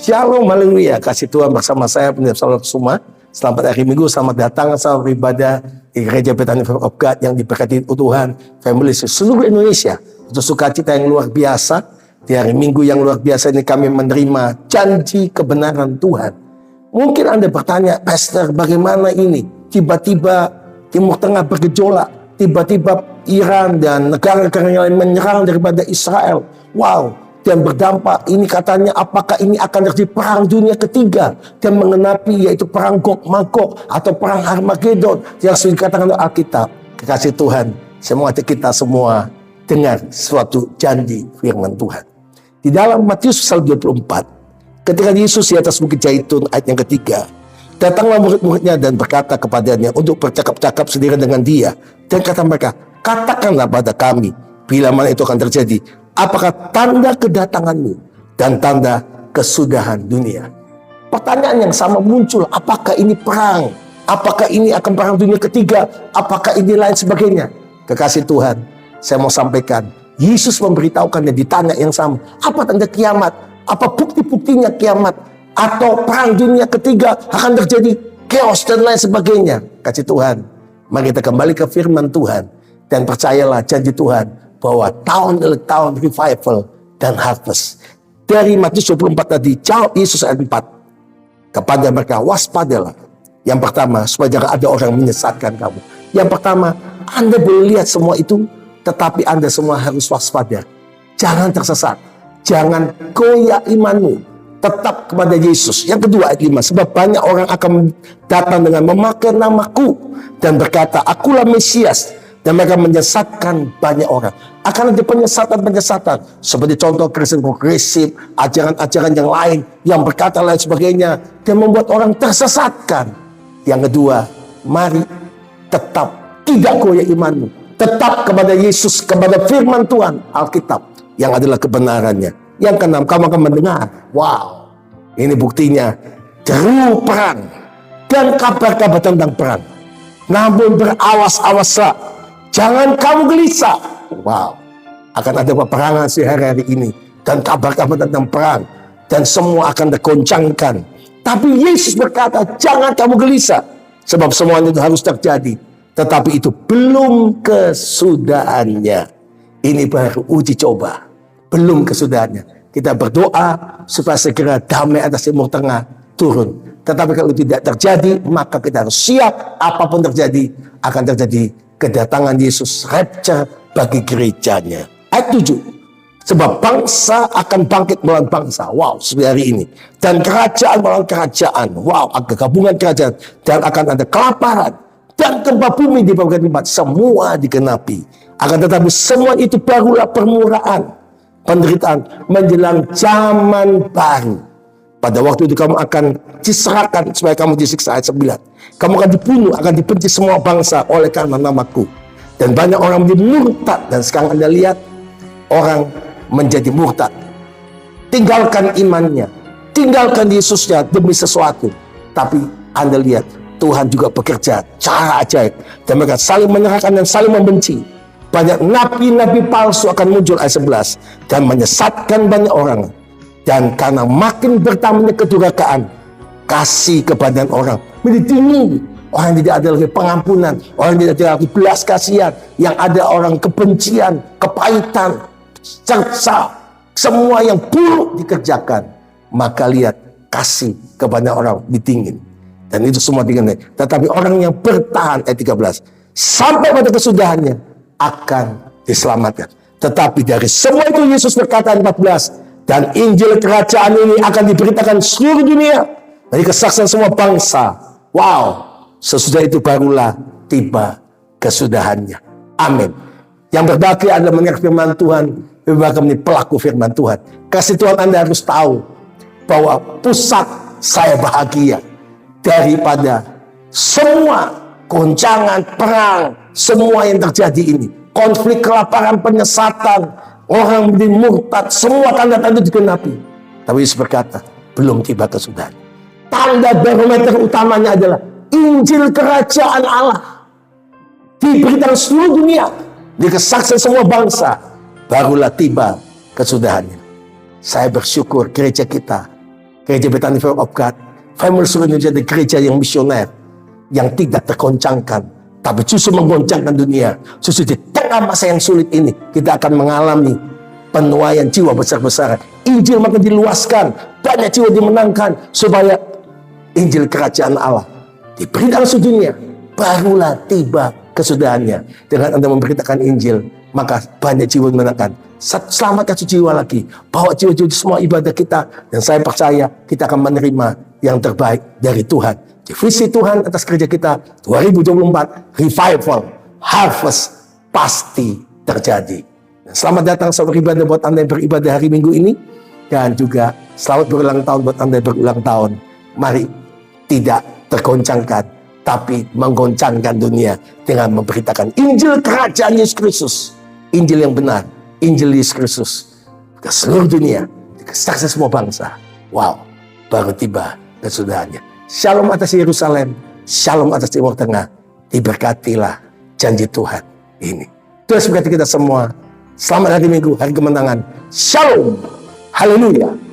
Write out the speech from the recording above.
Shalom, haleluya. Kasih Tuhan bersama saya, Pendeta Saulus Kusuma. Selamat hari Minggu, selamat datang sama ibadah di Gereja Bethany Family of God yang diberkati Tuhan, family seluruh Indonesia. Untuk sukacita yang luar biasa, di hari Minggu yang luar biasa ini kami menerima janji kebenaran Tuhan. Mungkin Anda bertanya, Pastor, bagaimana ini? Tiba-tiba Timur Tengah bergejolak, tiba-tiba Iran dan negara-negara yang lain menyerang daripada Israel. Wow. Dan berdampak, ini katanya apakah ini akan terjadi perang dunia ketiga dan mengenapi yaitu perang Gog Magog atau perang Armageddon yang sudah dikatakan oleh Alkitab. Kekasih Tuhan, saya mengajak kita semua dengar suatu janji firman Tuhan. Di dalam Matius pasal 24, ketika Yesus di atas Bukit Zaitun ayat yang ketiga, datanglah murid-muridnya dan berkata kepadanya untuk bercakap-cakap sendiri dengan dia. Dan kata mereka, katakanlah pada kami, bila mana itu akan terjadi, apakah tanda kedatanganmu dan tanda kesudahan dunia? Pertanyaan yang sama muncul, apakah ini perang? Apakah ini akan perang dunia ketiga? Apakah ini lain sebagainya? Kekasih Tuhan, saya mau sampaikan, Yesus memberitahukannya di tanya yang sama. Apa tanda kiamat? Apa bukti-buktinya kiamat? Atau perang dunia ketiga akan terjadi chaos dan lain sebagainya? Kasih Tuhan, mari kita kembali ke firman Tuhan dan percayalah janji Tuhan bahwa tahun adalah tahun revival dan harvest. Dari Matius 24 tadi, jawab Yesus ayat 4 kepada mereka, waspadalah. Yang pertama, supaya jangan ada orang menyesatkan kamu. Yang pertama, Anda boleh lihat semua itu, tetapi Anda semua harus waspada. Jangan tersesat, jangan goyah imanmu, tetap kepada Yesus. Yang kedua ayat 5, sebab banyak orang akan datang dengan memakai namaku dan berkata, akulah Mesias, dan mereka menyesatkan banyak orang. Akan ada penyesatan-penyesatan, seperti contoh Kristen progresif, ajaran-ajaran yang lain, yang berkata lain sebagainya, dan membuat orang tersesatkan. Yang kedua, mari tetap tidak goyah imanmu, tetap kepada Yesus, kepada firman Tuhan, Alkitab, yang adalah kebenarannya. Yang keenam, kamu akan mendengar, wow, ini buktinya, deru perang, dan kabar-kabar tentang perang. Namun berawas-awaslah, jangan kamu gelisah. Wow, akan ada peperangan sehari-hari ini dan kabar-kabar tentang perang dan semua akan tergoncangkan. Tapi Yesus berkata, jangan kamu gelisah, sebab semuanya itu harus terjadi, tetapi itu belum kesudahannya. Ini baru uji coba, belum kesudahannya. Kita berdoa supaya segera damai atas Timur Tengah turun. Tetapi kalau tidak terjadi, maka kita harus siap, apapun terjadi, akan terjadi kedatangan Yesus, rapture bagi gerejanya. Ayat 7, sebab bangsa akan bangkit melawan bangsa, wow, seperti hari ini, dan kerajaan melawan kerajaan, wow, ada gabungan kerajaan, dan akan ada kelaparan dan gempa bumi di berbagai tempat, semua digenapi. Akan tetapi semua itu barulah permulaan, penderitaan menjelang zaman baru. Pada waktu itu kamu akan diserahkan supaya kamu disiksa, ayat 9. Kamu akan dibunuh, akan dibenci semua bangsa oleh karena namaku. Dan banyak orang menjadi murtad. Dan sekarang Anda lihat, orang menjadi murtad. Tinggalkan imannya, tinggalkan Yesusnya demi sesuatu. Tapi Anda lihat, Tuhan juga bekerja cara ajaib. Dan mereka saling menyerahkan dan saling membenci. Banyak nabi-nabi palsu akan muncul, ayat 11. Dan menyesatkan banyak orang. Dan karena makin bertambahnya kedurhakaan, kasih kepada orang menjadi tinggi. Orang tidak ada lagi pengampunan, orang tidak ada lagi belas kasihan, yang ada orang kebencian, kepahitan, cerca, semua yang buruk dikerjakan. Maka lihat, kasih kepada orang ditingin. Dan itu semua dikenai. Tetapi orang yang bertahan, ayat 13, sampai pada kesudahannya akan diselamatkan. Tetapi dari semua itu Yesus berkata, 14, dan Injil kerajaan ini akan diberitakan seluruh dunia, dari kesaksian semua bangsa. Wow, sesudah itu barulah tiba kesudahannya. Amin. Yang berbagi adalah mendengar firman Tuhan, berbagi menjadi pelaku firman Tuhan. Kasih Tuhan, Anda harus tahu bahwa pusat saya bahagia daripada semua goncangan perang, semua yang terjadi ini, konflik, kelaparan, penyesatan, orang menjadi murtad, semua tanda-tanda digenapi. Tapi Yesus berkata, belum tiba kesudahan. Tanda barometer utamanya adalah Injil kerajaan Allah diberitakan seluruh dunia, di kesaksian semua bangsa, barulah tiba kesudahannya. Saya bersyukur gereja kita Gereja Bethany Family of God, Family seluruh Indonesia, di gereja yang misioner, yang tidak tergoncangkan, tapi justru menggoncangkan dunia. Justru di tengah masa yang sulit ini, kita akan mengalami penuaian jiwa besar-besaran. Injil makin diluaskan, banyak jiwa dimenangkan, supaya Injil kerajaan Allah diberitakan seluruh dunia. Barulah tiba kesudahannya. Dengan Anda memberitakan Injil, maka banyak jiwa dimenangkan. Selamatkan jiwa lagi, bawa jiwa-jiwa di semua ibadah kita, dan saya percaya kita akan menerima yang terbaik dari Tuhan. Di visi Tuhan atas gereja kita 2024, revival, harvest pasti terjadi. Dan selamat datang saudara ibadah buat Anda yang beribadah hari Minggu ini, dan juga selamat berulang tahun buat Anda yang berulang tahun. Mari tidak tergoncangkan, tapi menggoncangkan dunia dengan memberitakan Injil kerajaan Yesus Kristus, Injil yang benar, Injil Yesus Kristus ke seluruh dunia, ke saksi semua bangsa. Wow, baru tiba kesudahannya. Shalom atas Yerusalem, shalom atas Timur Tengah. Diberkatilah janji Tuhan ini. Tuhan berkati kita semua. Selamat hari Minggu, hari kemenangan. Shalom, haleluya.